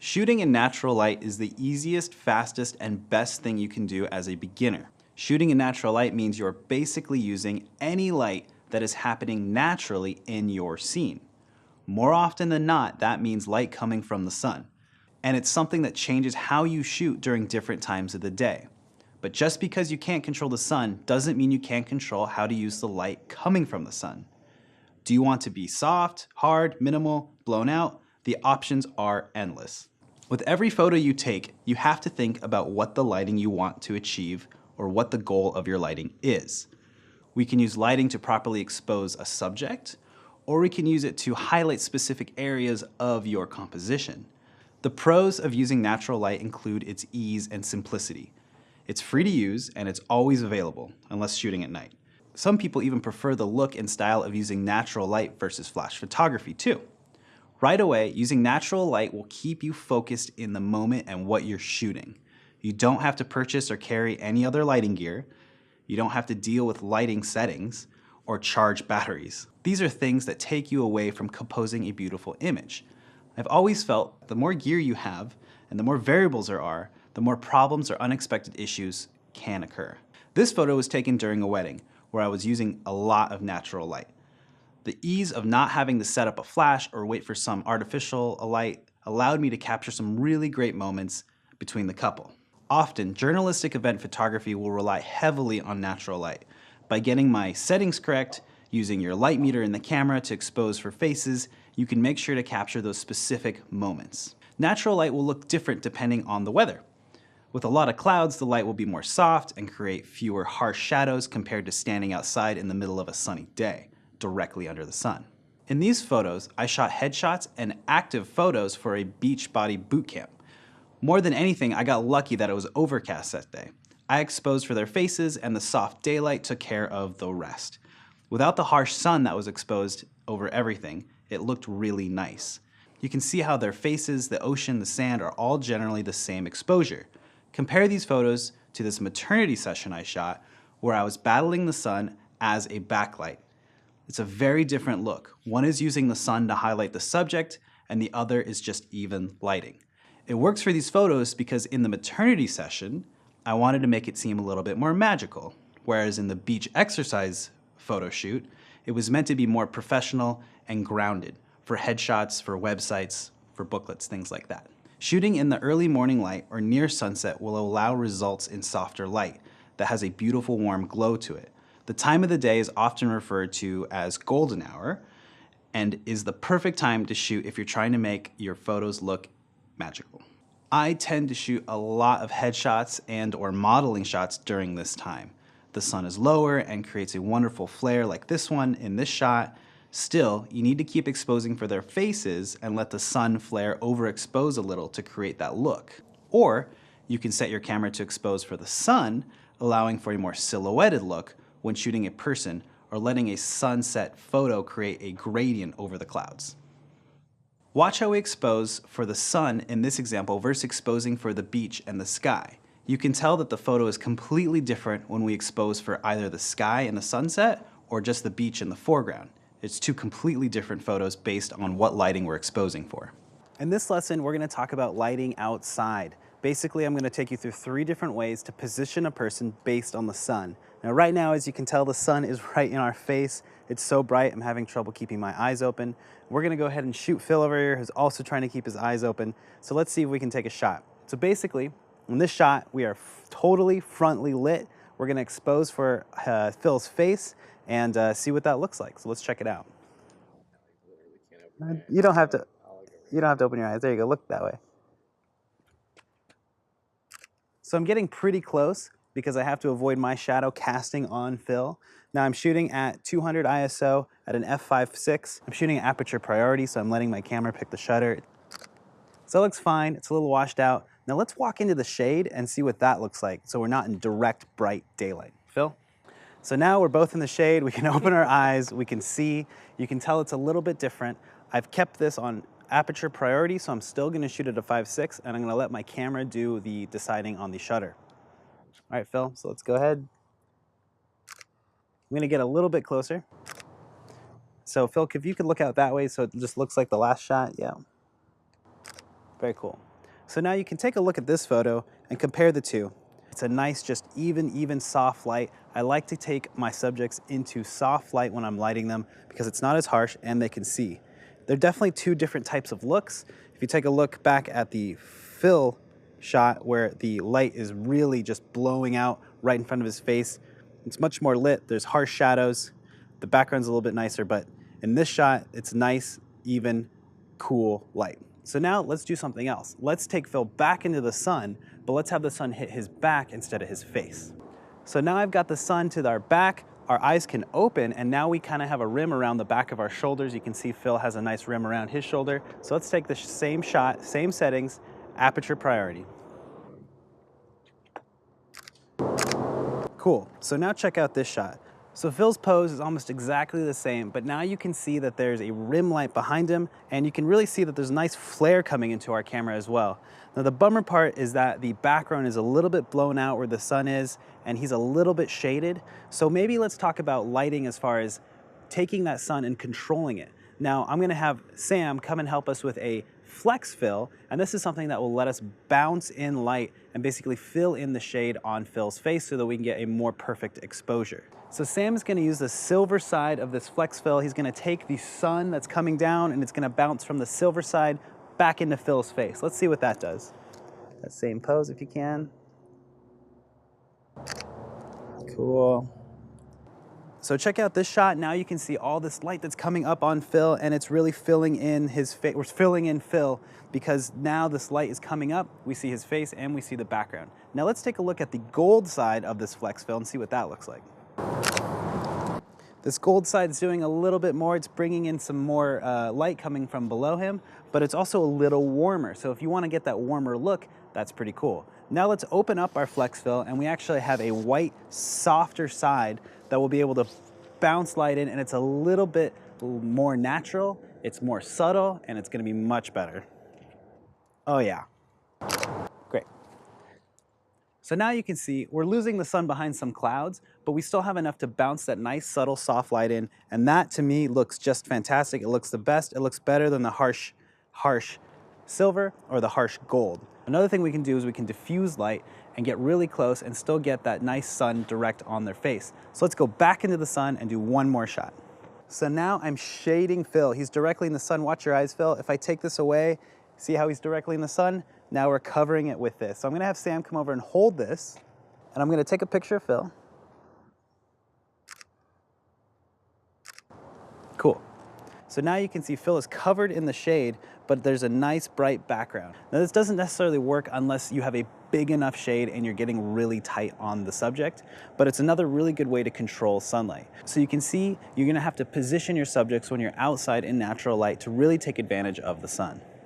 Shooting in natural light is the easiest, fastest, and best thing you can do as a beginner. Shooting in natural light means you're basically using any light that is happening naturally in your scene. More often than not, that means light coming from the sun. And it's something that changes how you shoot during different times of the day. But just because you can't control the sun doesn't mean you can't control how to use the light coming from the sun. Do you want to be soft, hard, minimal, blown out? The options are endless. With every photo you take, you have to think about what the lighting you want to achieve or what the goal of your lighting is. We can use lighting to properly expose a subject, or we can use it to highlight specific areas of your composition. The pros of using natural light include its ease and simplicity. It's free to use and it's always available, unless shooting at night. Some people even prefer the look and style of using natural light versus flash photography too. Right away, using natural light will keep you focused in the moment and what you're shooting. You don't have to purchase or carry any other lighting gear. You don't have to deal with lighting settings or charge batteries. These are things that take you away from composing a beautiful image. I've always felt the more gear you have and the more variables there are, the more problems or unexpected issues can occur. This photo was taken during a wedding where I was using a lot of natural light. The ease of not having to set up a flash or wait for some artificial light allowed me to capture some really great moments between the couple. Often, journalistic event photography will rely heavily on natural light. By getting my settings correct, using your light meter in the camera to expose for faces, you can make sure to capture those specific moments. Natural light will look different depending on the weather. With a lot of clouds, the light will be more soft and create fewer harsh shadows compared to standing outside in the middle of a sunny day, directly under the sun. In these photos, I shot headshots and active photos for a Beachbody boot camp. More than anything, I got lucky that it was overcast that day. I exposed for their faces and the soft daylight took care of the rest. Without the harsh sun that was exposed over everything, it looked really nice. You can see how their faces, the ocean, the sand are all generally the same exposure. Compare these photos to this maternity session I shot where I was battling the sun as a backlight. It's a very different look. One is using the sun to highlight the subject and the other is just even lighting. It works for these photos because in the maternity session, I wanted to make it seem a little bit more magical, whereas in the beach exercise photo shoot, it was meant to be more professional and grounded for headshots, for websites, for booklets, things like that. Shooting in the early morning light or near sunset will allow results in softer light that has a beautiful warm glow to it. The time of the day is often referred to as golden hour and is the perfect time to shoot if you're trying to make your photos look magical. I tend to shoot a lot of headshots and or modeling shots during this time. The sun is lower and creates a wonderful flare like this one in this shot. Still, you need to keep exposing for their faces and let the sun flare overexpose a little to create that look. Or you can set your camera to expose for the sun, allowing for a more silhouetted look when shooting a person or letting a sunset photo create a gradient over the clouds. Watch how we expose for the sun in this example versus exposing for the beach and the sky. You can tell that the photo is completely different when we expose for either the sky and the sunset or just the beach in the foreground. It's two completely different photos based on what lighting we're exposing for. In this lesson, we're going to talk about lighting outside. Basically, I'm going to take you through 3 different ways to position a person based on the sun. Now, right now, as you can tell, the sun is right in our face. It's so bright, I'm having trouble keeping my eyes open. We're going to go ahead and shoot Phil over here, who's also trying to keep his eyes open. So let's see if we can take a shot. So basically, in this shot, we are totally frontally lit. We're going to expose for Phil's face and see what that looks like. So let's check it out. You don't have to open your eyes. There you go. Look that way. So I'm getting pretty close because I have to avoid my shadow casting on Phil. Now I'm shooting at 200 ISO at an f/5.6. I'm shooting at aperture priority, so I'm letting my camera pick the shutter. So it looks fine. It's a little washed out. Now let's walk into the shade and see what that looks like so we're not in direct bright daylight. Phil? So now we're both in the shade. We can open our eyes. We can see. You can tell it's a little bit different. I've kept this on aperture priority, so I'm still going to shoot at a 5.6, and I'm going to let my camera do the deciding on the shutter. All right, Phil, so let's go ahead. I'm going to get a little bit closer. So Phil, if you could look out that way so it just looks like the last shot. Yeah. Very cool. So now you can take a look at this photo and compare the two. It's a nice, just even soft light. I like to take my subjects into soft light when I'm lighting them because it's not as harsh and they can see. They're definitely two different types of looks. If you take a look back at the Phil shot where the light is really just blowing out right in front of his face, it's much more lit. There's harsh shadows. The background's a little bit nicer, but in this shot, it's nice, even, cool light. So now let's do something else. Let's take Phil back into the sun, but let's have the sun hit his back instead of his face. So now I've got the sun to our back, our eyes can open, and now we kind of have a rim around the back of our shoulders. You can see Phil has a nice rim around his shoulder. So let's take the same shot, same settings, aperture priority. Cool, so now check out this shot. So Phil's pose is almost exactly the same, but now you can see that there's a rim light behind him, and you can really see that there's a nice flare coming into our camera as well. Now the bummer part is that the background is a little bit blown out where the sun is, and he's a little bit shaded. So maybe let's talk about lighting as far as taking that sun and controlling it. Now I'm gonna have Sam come and help us with a flex fill, and this is something that will let us bounce in light and basically fill in the shade on Phil's face so that we can get a more perfect exposure. So Sam is going to use the silver side of this flex fill. He's going to take the sun that's coming down and it's going to bounce from the silver side back into Phil's face. Let's see what that does. That same pose if you can. Cool. So check out this shot. Now you can see all this light that's coming up on Phil, and it's really filling in his face. We're filling in Phil because now this light is coming up. We see his face and we see the background. Now let's take a look at the gold side of this flex fill and see what that looks like. This gold side is doing a little bit more. It's bringing in some more light coming from below him, but it's also a little warmer. So if you want to get that warmer look, that's pretty cool. Now let's open up our flex fill, and we actually have a white, softer side that will be able to bounce light in, and it's a little bit more natural, it's more subtle, and it's gonna be much better. Oh yeah, great. So now you can see we're losing the sun behind some clouds, but we still have enough to bounce that nice, subtle, soft light in, and that to me looks just fantastic. It looks the best, it looks better than the harsh silver or the harsh gold. Another thing we can do is we can diffuse light and get really close and still get that nice sun direct on their face. So let's go back into the sun and do one more shot. So now I'm shading Phil. He's directly in the sun. Watch your eyes, Phil. If I take this away, see how he's directly in the sun? Now we're covering it with this. So I'm gonna have Sam come over and hold this, and I'm gonna take a picture of Phil. Cool. So now you can see Phil is covered in the shade, but there's a nice bright background. Now this doesn't necessarily work unless you have a big enough shade and you're getting really tight on the subject, but it's another really good way to control sunlight. So you can see you're gonna have to position your subjects when you're outside in natural light to really take advantage of the sun.